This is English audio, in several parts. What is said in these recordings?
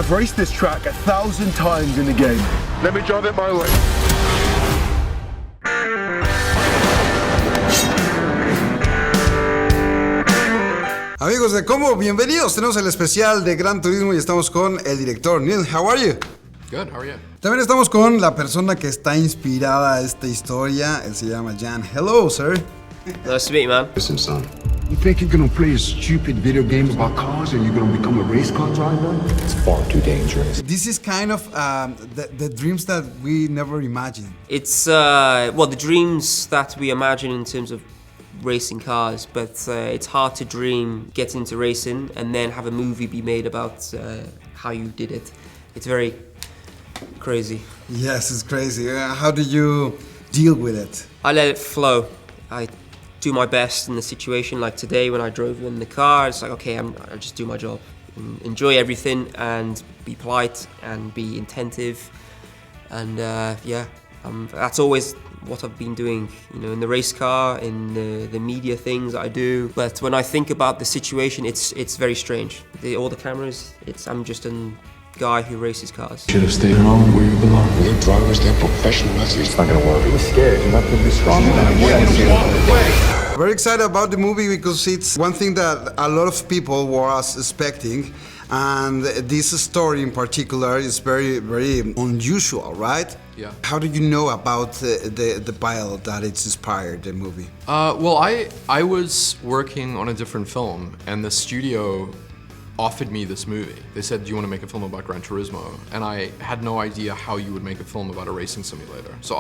I've raced this track 1,000 times in the game. Let me drive it my way. Amigos de Combo, bienvenidos. Tenemos el especial de Gran Turismo y estamos con el director Neil. How are you? Good, how are you? También estamos con la persona que está inspirada a esta historia. Él se llama Jan. Hello, sir. Nice to meet you, man. Listen, son. You think you're gonna play a stupid video game about cars and you're gonna become a race car driver? It's far too dangerous. This is kind of the dreams that we never imagined. It's, the dreams that we imagine in terms of racing cars, but it's hard to dream getting into racing and then have a movie be made about how you did it. It's very crazy. Yes, it's crazy. How do you deal with it? I let it flow. I do my best in the situation. Like today when I drove in the car, it's like, okay, I just do my job. Enjoy everything and be polite and be attentive. And that's always what I've been doing, you know, in the race car, in the media things that I do. But when I think about the situation, it's very strange. All the cameras, I'm just a guy who races cars. Should have stayed home where you belong. We're drivers, they're professional athletes. It's not gonna work. We're scared. You're not gonna be strong enough. Very excited about the movie because it's one thing that a lot of people was expecting. And this story in particular is very, very unusual, right? Yeah. How do you know about the pilot that it's inspired the movie? Well, I was working on a different film, and the studio offered me this movie. They said, do you want to make a film about Gran Turismo? And I had no idea how you would make a film about a racing simulator. So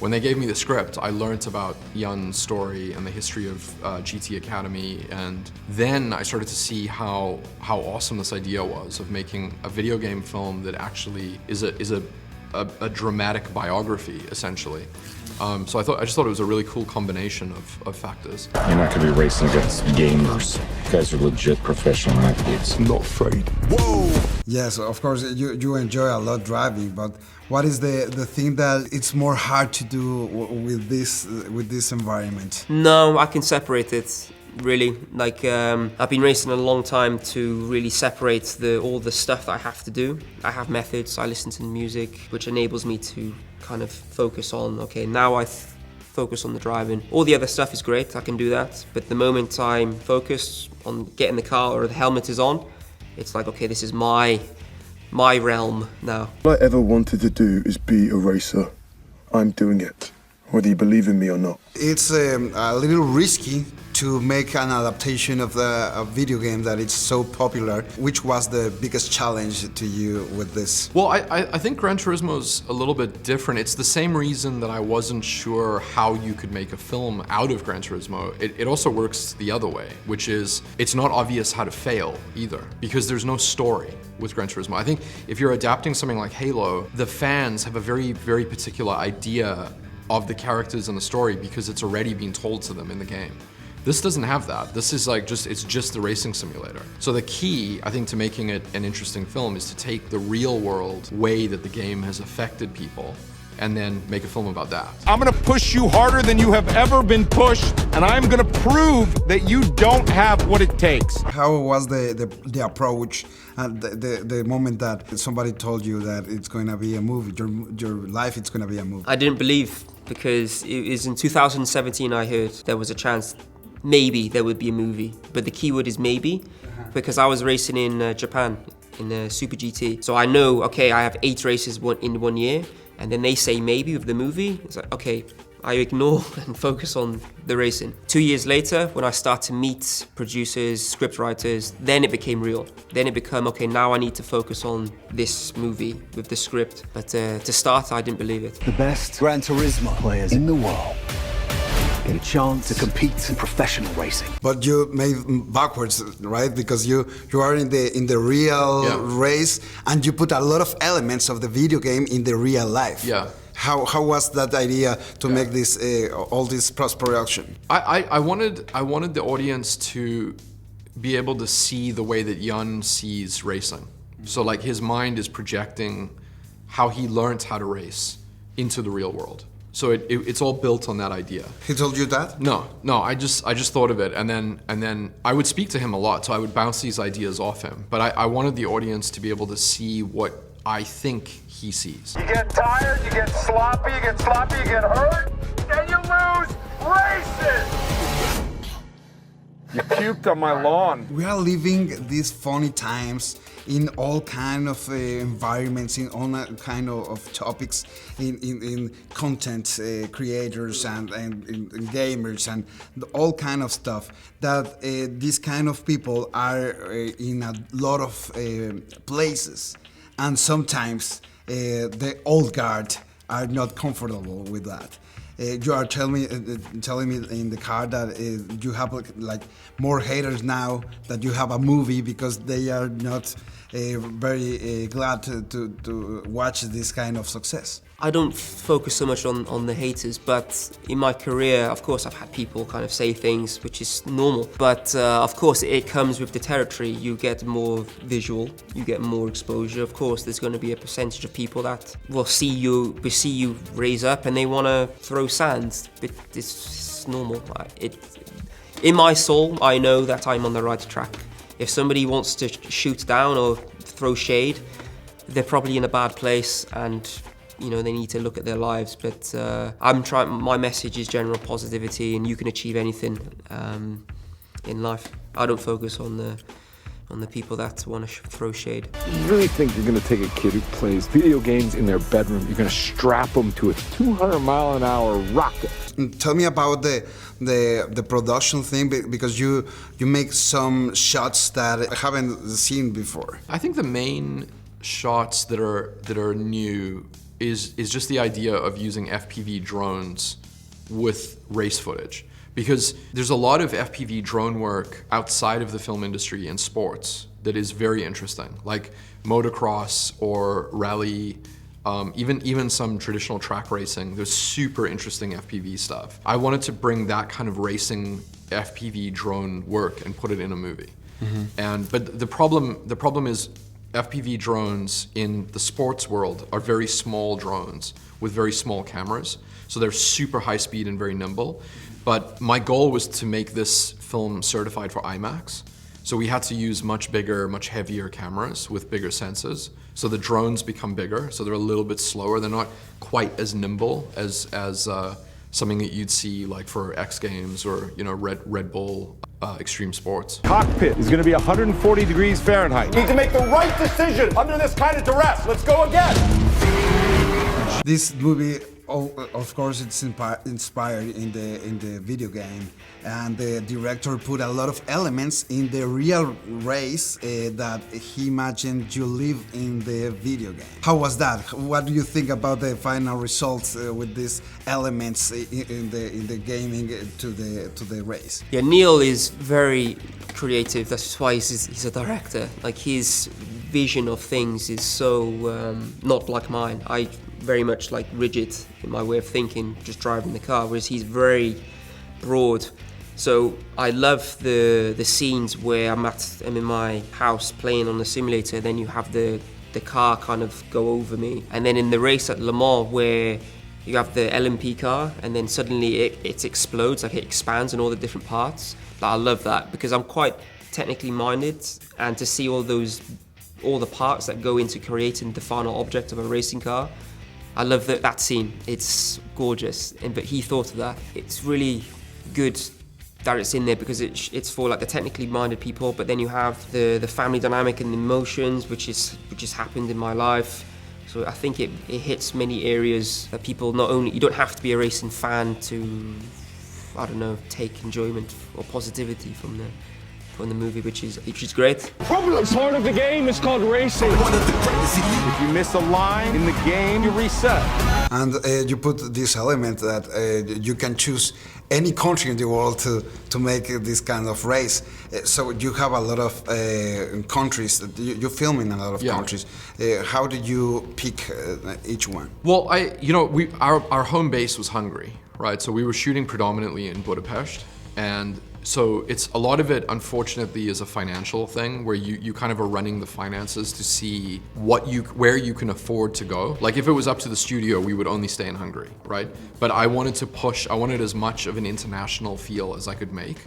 when they gave me the script, I learned about Jan's story and the history of GT Academy, and then I started to see how awesome this idea was of making a video game film that actually is a dramatic biography, essentially. So I just thought it was a really cool combination of factors. You're not gonna be racing against gamers. You guys are legit professional athletes. Not afraid. Whoa! Yes, of course, you enjoy a lot driving, but what is the thing that it's more hard to do with this environment? No, I can separate it. Really, like I've been racing a long time to really separate all the stuff that I have to do. I have methods, I listen to the music, which enables me to kind of focus on, okay, now I focus on the driving. All the other stuff is great, I can do that, but the moment I'm focused on getting the car or the helmet is on, it's like, okay, this is my realm now. All I ever wanted to do is be a racer. I'm doing it, whether you believe in me or not. It's a little risky to make an adaptation of a video game that it's so popular. Which was the biggest challenge to you with this? Well, I think Gran Turismo is a little bit different. It's the same reason that I wasn't sure how you could make a film out of Gran Turismo. It also works the other way, which is it's not obvious how to fail either, because there's no story with Gran Turismo. I think if you're adapting something like Halo, the fans have a very, very particular idea of the characters and the story because it's already been told to them in the game. This doesn't have that. This is like it's just the racing simulator. So the key, I think, to making it an interesting film is to take the real world way that the game has affected people and then make a film about that. I'm gonna push you harder than you have ever been pushed, and I'm gonna prove that you don't have what it takes. How was the approach at the moment that somebody told you that it's going to be a movie, your life it's going to be a movie? I didn't believe, because it was in 2017 I heard there was a chance maybe there would be a movie, but the key word is maybe, because I was racing in Japan in Super GT. So I know, okay, I have 8 races in 1 year, and then they say maybe with the movie, it's like, okay, I ignore and focus on the racing. 2 years later, when I start to meet producers, script writers, then it became real. Then it became, okay, now I need to focus on this movie with the script. But to start, I didn't believe it. The best Gran Turismo players in the world get a chance to compete in professional racing. But you made backwards, right? Because you are in the real race, and you put a lot of elements of the video game in the real life. Yeah. How was that idea to make this all this post-production? I wanted the audience to be able to see the way that Jan sees racing. So like his mind is projecting how he learned how to race into the real world. So it's all built on that idea. He told you that? No, I just thought of it, and then I would speak to him a lot, so I would bounce these ideas off him. But I wanted the audience to be able to see what I think he sees. You get tired, you get sloppy, you get hurt, and you lose races! You puked on my lawn. We are living these funny times in all kind of environments, in all kind of topics, in content creators and in gamers and all kind of stuff. That these kind of people are in a lot of places, and sometimes the old guard are not comfortable with that. You are telling me in the car that you have like more haters now that you have a movie because they are not very glad to watch this kind of success. I don't focus so much on the haters, but in my career, of course, I've had people kind of say things, which is normal. But of course, it comes with the territory. You get more visual, you get more exposure. Of course, there's going to be a percentage of people that will see you raise up and they want to throw sand. But it's normal. In my soul, I know that I'm on the right track. If somebody wants to shoot down or throw shade, they're probably in a bad place, and they need to look at their lives. But I'm trying. My message is general positivity, and you can achieve anything in life. I don't focus on the people that want to throw shade. You really think you're going to take a kid who plays video games in their bedroom, you're going to strap them to a 200-mile-an-hour rocket? Tell me about the production thing, because you make some shots that I haven't seen before. I think the main shots that are new is just the idea of using FPV drones with race footage. Because there's a lot of FPV drone work outside of the film industry in sports that is very interesting, like motocross or rally, even some traditional track racing. There's super interesting FPV stuff. I wanted to bring that kind of racing FPV drone work and put it in a movie. Mm-hmm. But the problem is FPV drones in the sports world are very small drones with very small cameras. So they're super high speed and very nimble. But my goal was to make this film certified for IMAX. So we had to use much bigger, much heavier cameras with bigger sensors. So the drones become bigger, so they're a little bit slower. They're not quite as nimble as something that you'd see like for X Games or Red Bull Extreme Sports. Cockpit is going to be 140 degrees Fahrenheit. You need to make the right decision under this kind of duress. Let's go again. This movie, of course, it's inspired in the video game, and the director put a lot of elements in the real race that he imagined you live in the video game. How was that? What do you think about the final results with these elements in the gaming to the race? Yeah, Neil is very creative. That's why he's a director. Like, his vision of things is so not like mine. I very much like rigid in my way of thinking, just driving the car, whereas he's very broad. So I love the scenes where I'm in my house playing on the simulator, then you have the car kind of go over me. And then in the race at Le Mans, where you have the LMP car and then suddenly it explodes, like it expands in all the different parts. I love that because I'm quite technically minded, and to see all the parts that go into creating the final object of a racing car, I love that scene. It's gorgeous, but he thought of that. It's really good that it's in there because it's for like the technically minded people, but then you have the family dynamic and the emotions, which has happened in my life. So I think it hits many areas that people you don't have to be a racing fan to, take enjoyment or positivity from the movie, which is great. Part of the game is called racing. If you miss a line in the game, you reset. And you put this element that you can choose any country in the world to make this kind of race. So you have a lot of countries. You film in a lot of countries. How did you pick each one? Well, our home base was Hungary, right? So we were shooting predominantly in Budapest, and So it's a lot of it, unfortunately, is a financial thing where you kind of are running the finances to see where you can afford to go. Like if it was up to the studio, we would only stay in Hungary, right? But I wanted as much of an international feel as I could make.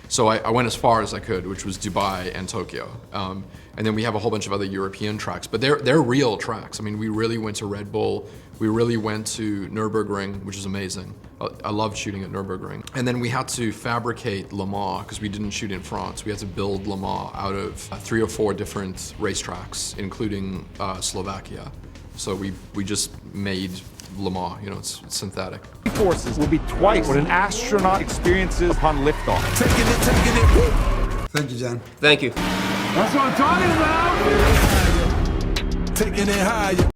So I went as far as I could, which was Dubai and Tokyo. And then we have a whole bunch of other European tracks, but they're real tracks. I mean, we really went to Red Bull. We really went to Nürburgring, which is amazing. I loved shooting at Nürburgring. And then we had to fabricate Le Mans because we didn't shoot in France. We had to build Le Mans out of 3 or 4 different racetracks, including Slovakia. So we just made Le Mans, you know, it's synthetic. Forces will be twice what an astronaut experiences upon liftoff. Taking it, woo! Thank you, Jan. Thank you. That's what I'm talking about! Taking it higher.